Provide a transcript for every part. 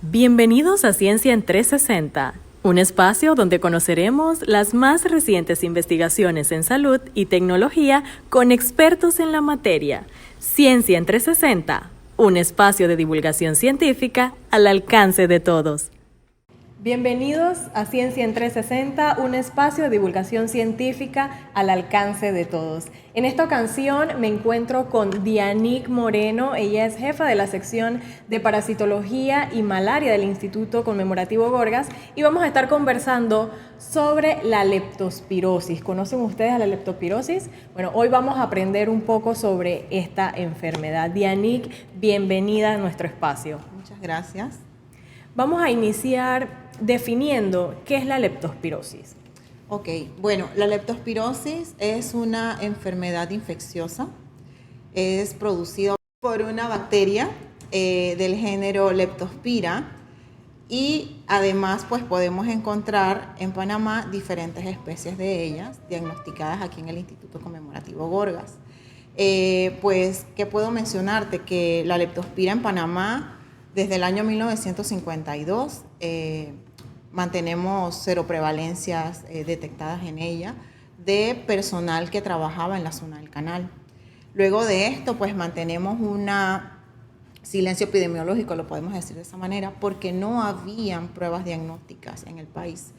Bienvenidos a Ciencia en 360, un espacio donde conoceremos las más recientes investigaciones en salud y tecnología con expertos en la materia. Ciencia en 360, un espacio de divulgación científica al alcance de todos. Bienvenidos a Ciencia en 360, un espacio de divulgación científica al alcance de todos. En esta ocasión me encuentro con Dianic Moreno. Ella es jefa de la sección de parasitología y malaria del Instituto Conmemorativo Gorgas y vamos a estar conversando sobre la leptospirosis. ¿Conocen ustedes a la leptospirosis? Bueno, hoy vamos a aprender un poco sobre esta enfermedad. Dianic, bienvenida a nuestro espacio. Muchas gracias. Vamos a iniciar definiendo qué es la leptospirosis. Ok, bueno, la leptospirosis es una enfermedad infecciosa. Es producida por una bacteria del género Leptospira y además pues podemos encontrar en Panamá diferentes especies de ellas diagnosticadas aquí en el Instituto Conmemorativo Gorgas. Pues, ¿qué puedo mencionarte? Que la Leptospira en Panamá desde el año 1952 mantenemos cero prevalencias detectadas en ella de personal que trabajaba en la zona del canal. Luego de esto, pues mantenemos un silencio epidemiológico, lo podemos decir de esa manera, porque no habían pruebas diagnósticas en el país.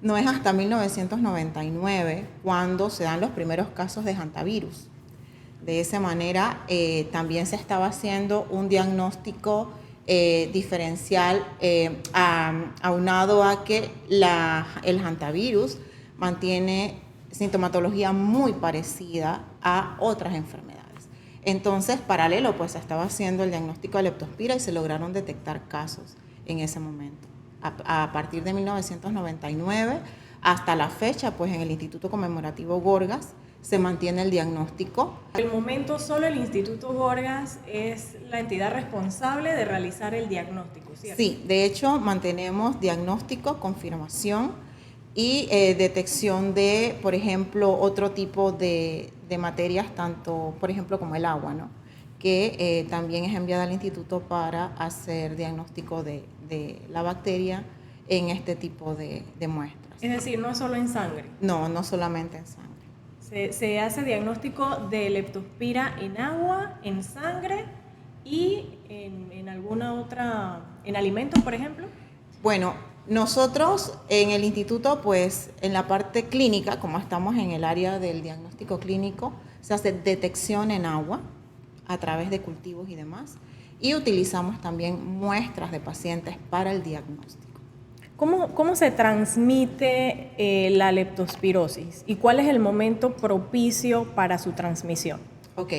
No es hasta 1999 cuando se dan los primeros casos de hantavirus. De esa manera, también se estaba haciendo un diagnóstico diferencial aunado a que el hantavirus mantiene sintomatología muy parecida a otras enfermedades. Entonces, paralelo, pues se estaba haciendo el diagnóstico de leptospira y se lograron detectar casos en ese momento. A partir de 1999 hasta la fecha, pues en el Instituto Conmemorativo Gorgas se mantiene el diagnóstico. Por el momento solo el Instituto Gorgas es la entidad responsable de realizar el diagnóstico, ¿cierto? Sí, de hecho mantenemos diagnóstico, confirmación y detección de, por ejemplo, otro tipo de materias, tanto, por ejemplo, como el agua, ¿no? Que también es enviada al instituto para hacer diagnóstico de la bacteria en este tipo de muestras. Es decir, no solo en sangre. No, no solamente en sangre. Se hace diagnóstico de leptospira en agua, en sangre y en alguna otra, en alimentos, por ejemplo. Bueno, nosotros en el instituto, pues en la parte clínica, como estamos en el área del diagnóstico clínico, se hace detección en agua a través de cultivos y demás, y utilizamos también muestras de pacientes para el diagnóstico. ¿Cómo se transmite la leptospirosis y cuál es el momento propicio para su transmisión? Ok,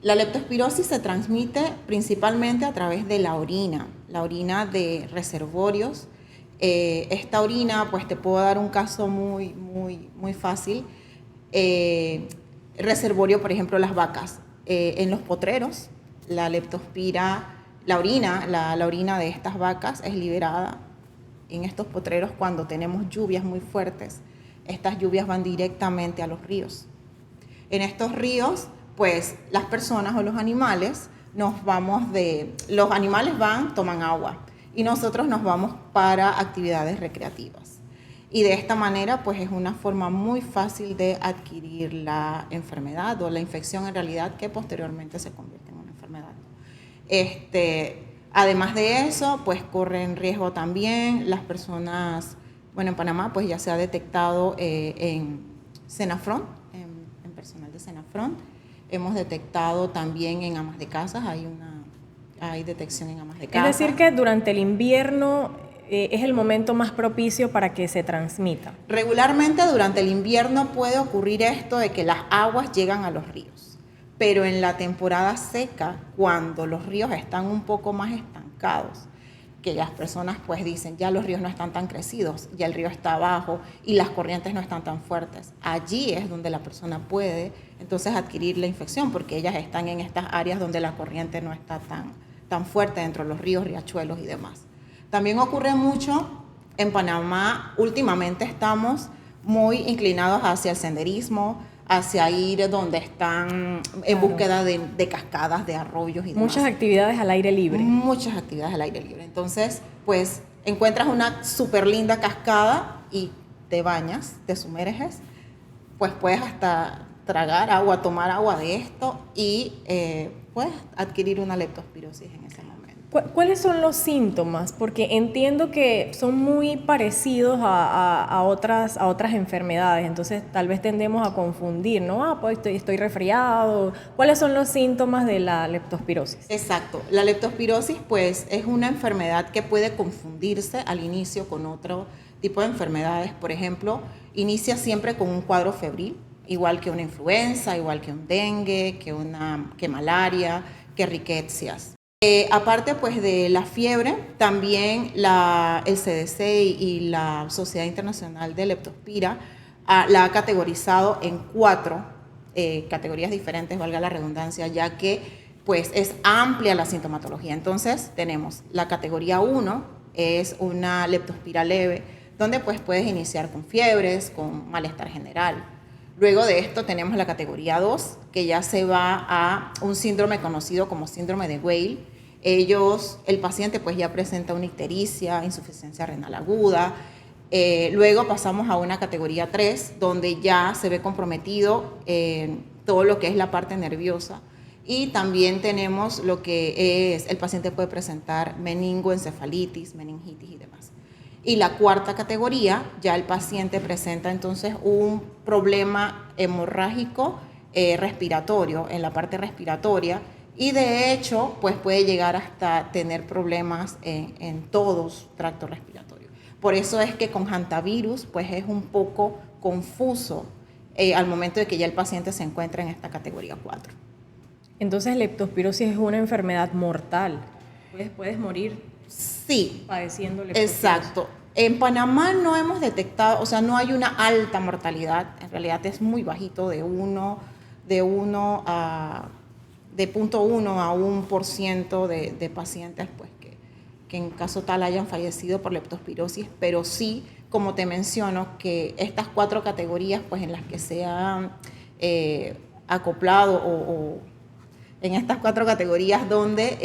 la leptospirosis se transmite principalmente a través de la orina de reservorios. Esta orina, pues te puedo dar un caso muy fácil. Reservorio, por ejemplo, las vacas. En los potreros, la leptospira, la orina de estas vacas es liberada en estos potreros cuando tenemos lluvias muy fuertes. Estas lluvias van directamente a los ríos. En estos ríos, pues las personas o los animales los animales toman agua y nosotros nos vamos para actividades recreativas. Y de esta manera, pues es una forma muy fácil de adquirir la enfermedad o la infección en realidad que posteriormente se convierte en una enfermedad. Además de eso, pues corren riesgo también las personas, bueno, en Panamá pues ya se ha detectado en Senafrón, en personal de Senafrón. Hemos detectado también en amas de casas, hay detección en amas de casa. Es decir que durante el invierno es el momento más propicio para que se transmita. Regularmente durante el invierno puede ocurrir esto de que las aguas llegan a los ríos. Pero en la temporada seca, cuando los ríos están un poco más estancados, que las personas pues dicen, ya los ríos no están tan crecidos, ya el río está abajo y las corrientes no están tan fuertes. Allí es donde la persona puede entonces adquirir la infección, porque ellas están en estas áreas donde la corriente no está tan fuerte dentro de los ríos, riachuelos y demás. También ocurre mucho en Panamá, últimamente estamos muy inclinados hacia el senderismo, hacia ir donde están en búsqueda de cascadas, de arroyos y demás. Muchas actividades al aire libre. Muchas actividades al aire libre. Entonces, pues encuentras una súper linda cascada y te bañas, te sumerges, pues puedes hasta tragar agua, tomar agua de esto y puedes adquirir una leptospirosis en ese momento. ¿Cuáles son los síntomas? Porque entiendo que son muy parecidos a otras enfermedades, entonces tal vez tendemos a confundir, ¿no? Pues estoy resfriado. ¿Cuáles son los síntomas de la leptospirosis? Exacto. La leptospirosis, pues, es una enfermedad que puede confundirse al inicio con otro tipo de enfermedades. Por ejemplo, inicia siempre con un cuadro febril, igual que una influenza, igual que un dengue, que malaria, que riquecias. Aparte pues de la fiebre, también el CDC y la Sociedad Internacional de Leptospira la ha categorizado en 4 categorías diferentes, valga la redundancia, ya que pues es amplia la sintomatología. Entonces tenemos la categoría 1, es una leptospira leve, donde pues puedes iniciar con fiebres, con malestar general. Luego de esto tenemos la categoría 2, que ya se va a un síndrome conocido como síndrome de Weil. El paciente pues ya presenta una ictericia, insuficiencia renal aguda. Luego pasamos a una categoría 3, donde ya se ve comprometido todo lo que es la parte nerviosa. Y también tenemos lo que es, el paciente puede presentar meningoencefalitis, meningitis y demás. Y la 4ª categoría, ya el paciente presenta entonces un problema hemorrágico respiratorio, en la parte respiratoria, y de hecho pues puede llegar hasta tener problemas en todos tractos respiratorios. Por eso es que con hantavirus pues es un poco confuso al momento de que ya el paciente se encuentra en esta categoría 4. Entonces, leptospirosis es una enfermedad mortal. Puedes morir. Sí, padeciendo leptospirosis. Exacto. En Panamá no hemos detectado, o sea, no hay una alta mortalidad, en realidad es muy bajito, de 0.1 a 1% de pacientes pues, que en caso tal hayan fallecido por leptospirosis, pero sí, como te menciono, que estas 4 categorías pues, en las que se han acoplado o en estas 4 categorías donde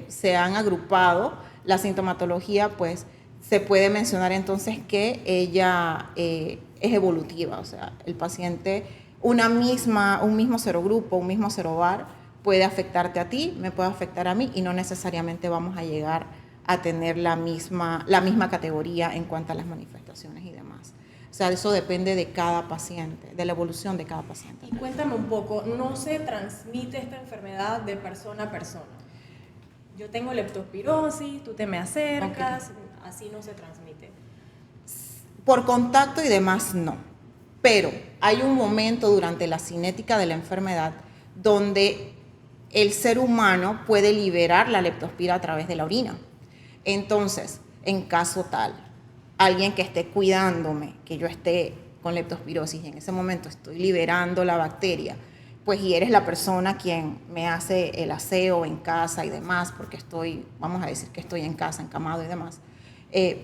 se han agrupado la sintomatología, pues se puede mencionar entonces que ella es evolutiva, o sea, el paciente, un mismo serogrupo, un mismo serovar puede afectarte a ti, me puede afectar a mí y no necesariamente vamos a llegar a tener la misma categoría en cuanto a las manifestaciones y demás. O sea, eso depende de cada paciente, de la evolución de cada paciente. Y cuéntame un poco, ¿no se transmite esta enfermedad de persona a persona? Yo tengo leptospirosis, tú te me acercas, así no se transmite. Por contacto y demás, no. Pero hay un momento durante la cinética de la enfermedad donde el ser humano puede liberar la leptospira a través de la orina. Entonces, en caso tal, alguien que esté cuidándome, que yo esté con leptospirosis y en ese momento estoy liberando la bacteria, pues y eres la persona quien me hace el aseo en casa y demás, porque vamos a decir que estoy en casa, encamado y demás,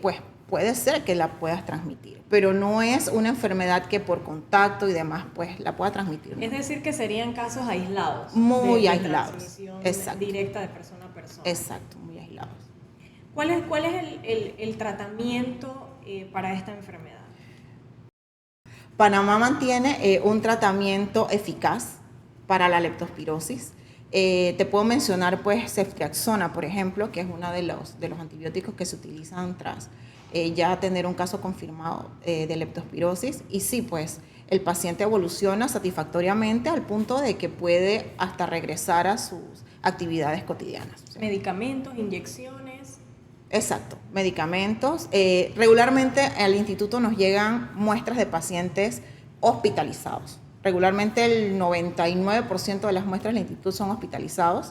pues puede ser que la puedas transmitir, pero no es una enfermedad que por contacto y demás pues la pueda transmitir, ¿no? Es decir, que serían casos aislados. Muy de aislados. Transmisión Exacto. Directa de persona a persona. Exacto, muy aislados. ¿Cuál es el tratamiento para esta enfermedad? Panamá mantiene un tratamiento eficaz para la leptospirosis. Te puedo mencionar pues ceftriaxona, por ejemplo, que es uno de los antibióticos que se utilizan tras ya tener un caso confirmado de leptospirosis. Y sí, pues el paciente evoluciona satisfactoriamente al punto de que puede hasta regresar a sus actividades cotidianas. O sea, medicamentos, inyecciones. Exacto, medicamentos. Regularmente al instituto nos llegan muestras de pacientes hospitalizados. Regularmente el 99% de las muestras del instituto son hospitalizados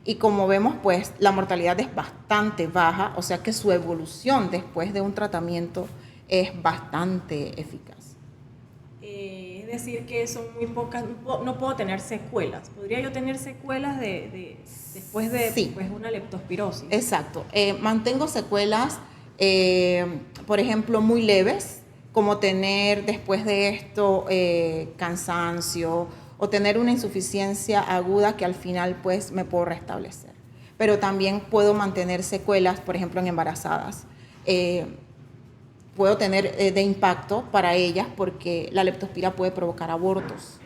y como vemos, pues la mortalidad es bastante baja, o sea que su evolución después de un tratamiento es bastante eficaz. Es decir, que son muy pocas, no puedo tener secuelas. ¿Podría yo tener secuelas después de Sí. pues, una leptospirosis? Exacto. Mantengo secuelas, por ejemplo, muy leves, como tener después de esto cansancio o tener una insuficiencia aguda que al final pues me puedo restablecer. Pero también puedo mantener secuelas, por ejemplo, en embarazadas. Puedo tener de impacto para ellas porque la leptospira puede provocar abortos,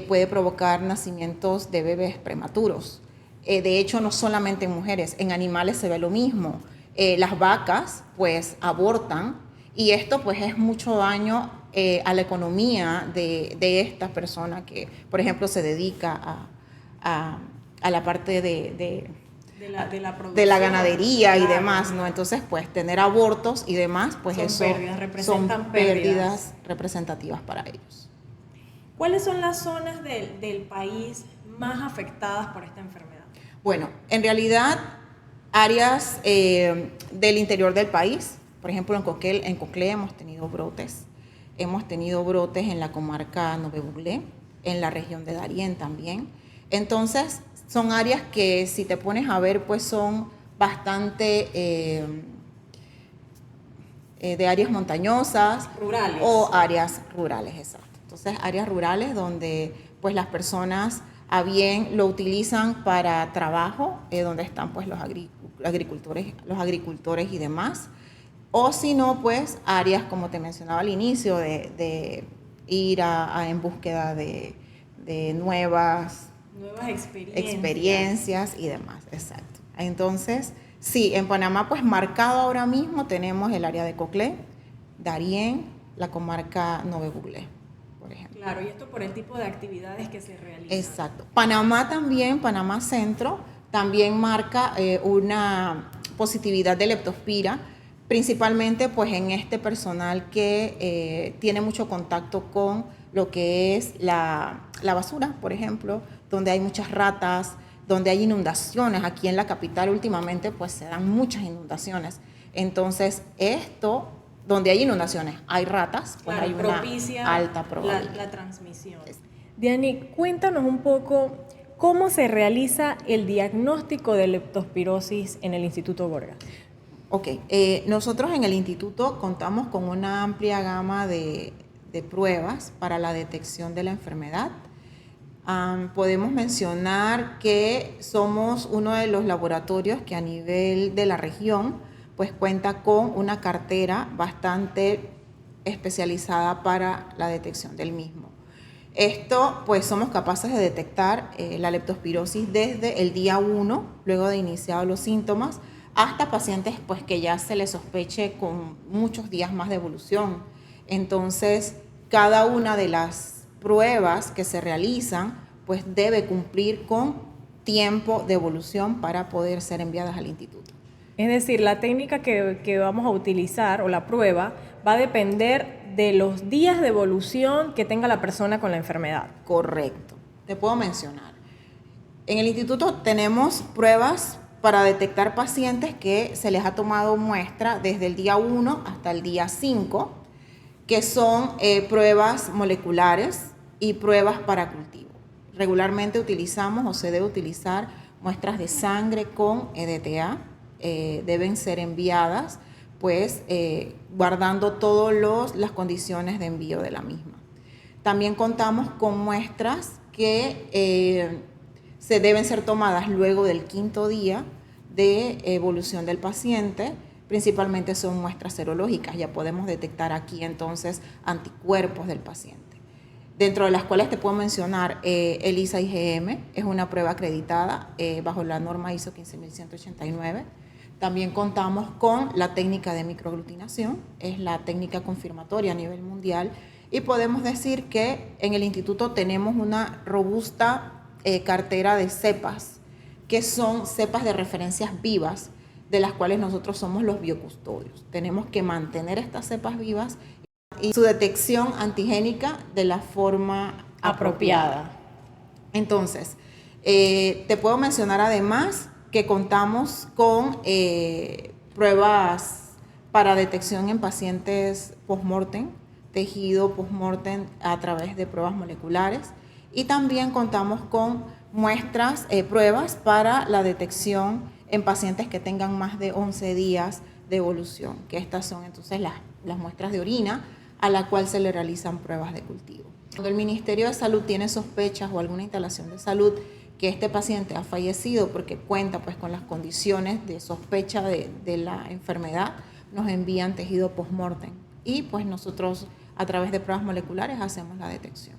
puede provocar nacimientos de bebés prematuros. De hecho, no solamente en mujeres, en animales se ve lo mismo. Las vacas pues abortan y esto pues es mucho daño a la economía de esta persona que, por ejemplo, se dedica a la parte de la ganadería, claro, y demás, ¿no? Entonces, pues tener abortos y demás, pues son pérdidas representativas para ellos. ¿Cuáles son las zonas del país más afectadas por esta enfermedad? Bueno, en realidad, áreas del interior del país, por ejemplo, en Coclé hemos tenido brotes. Hemos tenido brotes en la comarca Nové Buglé, en la región de Darién también. Entonces, son áreas que si te pones a ver, pues son bastante de áreas montañosas. Rurales. O áreas rurales, exacto. Entonces, áreas rurales donde pues las personas a bien lo utilizan para trabajo, donde están pues los agricultores y demás. O si no, pues áreas, como te mencionaba al inicio, de ir en búsqueda de nuevas experiencias y demás, exacto. Entonces, sí, en Panamá, pues marcado ahora mismo tenemos el área de Coclé, Darién, la comarca Nové Buglé, por ejemplo. Claro, y esto por el tipo de actividades que se realizan. Exacto. Panamá también, Panamá Centro, también marca una positividad de leptospira, principalmente pues en este personal que tiene mucho contacto con lo que es la basura, por ejemplo, donde hay muchas ratas, donde hay inundaciones. Aquí en la capital últimamente pues se dan muchas inundaciones. Entonces esto, donde hay inundaciones, hay ratas, pues claro, hay una alta probabilidad. La transmisión. Diani, cuéntanos un poco cómo se realiza el diagnóstico de leptospirosis en el Instituto Gorga. Ok, nosotros en el instituto contamos con una amplia gama de pruebas para la detección de la enfermedad. Podemos mencionar que somos uno de los laboratorios que a nivel de la región pues cuenta con una cartera bastante especializada para la detección del mismo. Esto, pues somos capaces de detectar la leptospirosis desde el día 1, luego de iniciados los síntomas, hasta pacientes pues que ya se les sospeche con muchos días más de evolución. Entonces, cada una de las pruebas que se realizan pues debe cumplir con tiempo de evolución para poder ser enviadas al instituto. Es decir, la técnica que vamos a utilizar o la prueba va a depender de los días de evolución que tenga la persona con la enfermedad. Correcto. Te puedo mencionar. En el instituto tenemos pruebas para detectar pacientes que se les ha tomado muestra desde el día 1 hasta el día 5, que son pruebas moleculares y pruebas para cultivo. Regularmente utilizamos o se debe utilizar muestras de sangre con EDTA, deben ser enviadas pues guardando todas las condiciones de envío de la misma. También contamos con muestras que se deben ser tomadas luego del 5º día de evolución del paciente. Principalmente son muestras serológicas, ya podemos detectar aquí entonces anticuerpos del paciente. Dentro de las cuales te puedo mencionar el ISA-IgM, es una prueba acreditada bajo la norma ISO 15189. También contamos con la técnica de microaglutinación, es la técnica confirmatoria a nivel mundial, y podemos decir que en el instituto tenemos una robusta cartera de cepas, que son cepas de referencias vivas, de las cuales nosotros somos los biocustodios. Tenemos que mantener estas cepas vivas y su detección antigénica de la forma apropiada. Entonces, te puedo mencionar además que contamos con pruebas para detección en pacientes post-mortem, tejido post-mortem a través de pruebas moleculares, y también contamos con muestras, pruebas para la detección en pacientes que tengan más de 11 días de evolución, que estas son entonces las muestras de orina, a la cual se le realizan pruebas de cultivo. Cuando el Ministerio de Salud tiene sospechas o alguna instalación de salud que este paciente ha fallecido porque cuenta pues con las condiciones de sospecha de la enfermedad, nos envían tejido post-mortem y pues nosotros a través de pruebas moleculares hacemos la detección.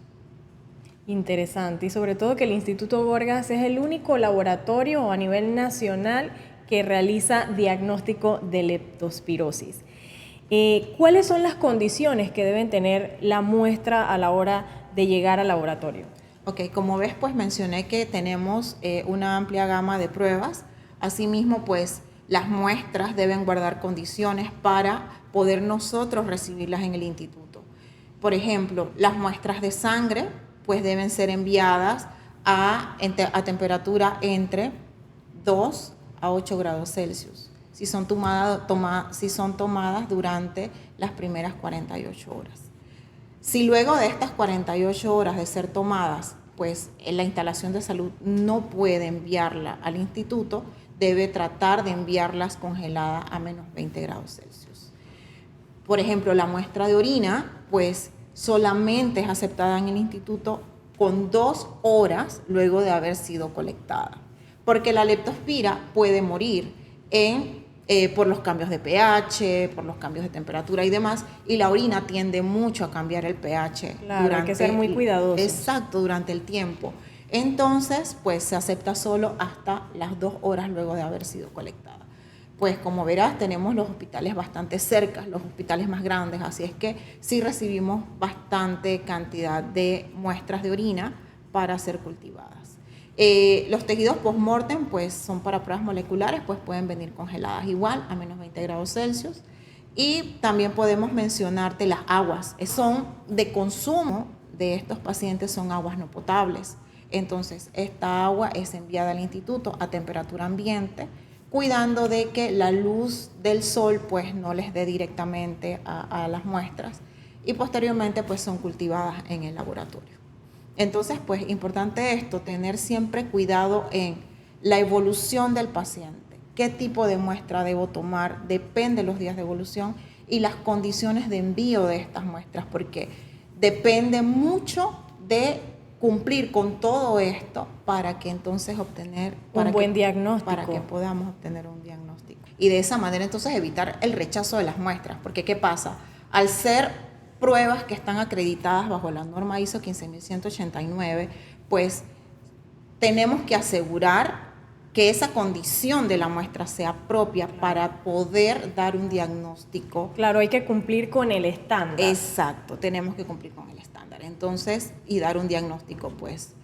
Interesante, y sobre todo que el Instituto Gorgas es el único laboratorio a nivel nacional que realiza diagnóstico de leptospirosis. ¿Cuáles son las condiciones que deben tener la muestra a la hora de llegar al laboratorio? Ok, como ves, pues mencioné que tenemos una amplia gama de pruebas. Asimismo, pues las muestras deben guardar condiciones para poder nosotros recibirlas en el instituto. Por ejemplo, las muestras de sangre pues deben ser enviadas a temperatura entre 2 a 8 grados Celsius. Si son tomadas durante las primeras 48 horas. Si luego de estas 48 horas de ser tomadas, pues la instalación de salud no puede enviarla al instituto, debe tratar de enviarlas congeladas a menos 20 grados Celsius. Por ejemplo, la muestra de orina, pues solamente es aceptada en el instituto con 2 horas luego de haber sido colectada, porque la leptospira puede morir por los cambios de pH, por los cambios de temperatura y demás, y la orina tiende mucho a cambiar el pH. Claro, hay que ser muy cuidadosos. Exacto, durante el tiempo. Entonces, pues se acepta solo hasta las 2 horas luego de haber sido colectada. Pues como verás, tenemos los hospitales bastante cerca, los hospitales más grandes, así es que sí recibimos bastante cantidad de muestras de orina para ser cultivadas. Los tejidos post-mortem pues son para pruebas moleculares, pues pueden venir congeladas igual a menos 20 grados Celsius. Y también podemos mencionarte las aguas, son de consumo de estos pacientes, son aguas no potables. Entonces esta agua es enviada al instituto a temperatura ambiente, cuidando de que la luz del sol pues no les dé directamente a las muestras, y posteriormente pues son cultivadas en el laboratorio. Entonces, pues importante esto, tener siempre cuidado en la evolución del paciente. ¿Qué tipo de muestra debo tomar? Depende de los días de evolución y las condiciones de envío de estas muestras, porque depende mucho de cumplir con todo esto para que entonces obtener un buen diagnóstico. Para que podamos obtener un diagnóstico. Y de esa manera entonces evitar el rechazo de las muestras, porque ¿qué pasa? Al ser pruebas que están acreditadas bajo la norma ISO 15189, pues tenemos que asegurar que esa condición de la muestra sea propia para poder dar un diagnóstico. Claro, hay que cumplir con el estándar. Exacto, tenemos que cumplir con el estándar. Entonces, y dar un diagnóstico pues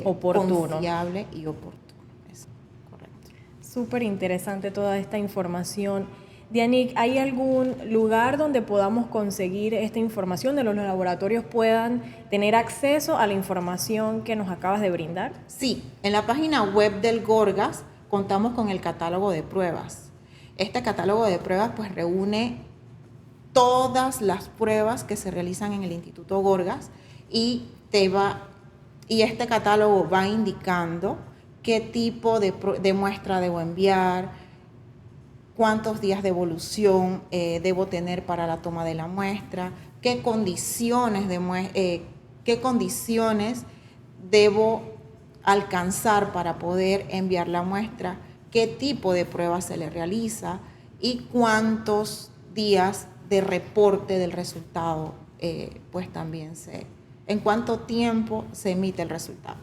oportuno, confiable y oportuno. Es correcto. Súper interesante toda esta información. Dianic, ¿hay algún lugar donde podamos conseguir esta información, de los laboratorios puedan tener acceso a la información que nos acabas de brindar? Sí, en la página web del Gorgas contamos con el catálogo de pruebas. Este catálogo de pruebas pues reúne todas las pruebas que se realizan en el Instituto Gorgas y este catálogo va indicando qué tipo de muestra debo enviar, cuántos días de evolución debo tener para la toma de la muestra, qué condiciones debo alcanzar para poder enviar la muestra, qué tipo de prueba se le realiza y cuántos días de reporte del resultado, pues también en cuánto tiempo se emite el resultado.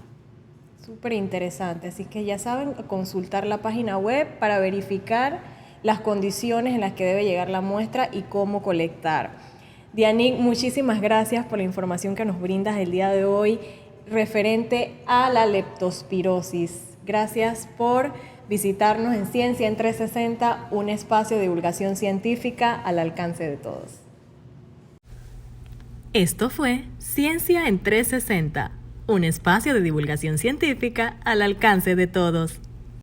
Súper interesante, así que ya saben, consultar la página web para verificar las condiciones en las que debe llegar la muestra y cómo colectar. Dianic, muchísimas gracias por la información que nos brindas el día de hoy referente a la leptospirosis. Gracias por visitarnos en Ciencia en 360, un espacio de divulgación científica al alcance de todos. Esto fue Ciencia en 360, un espacio de divulgación científica al alcance de todos.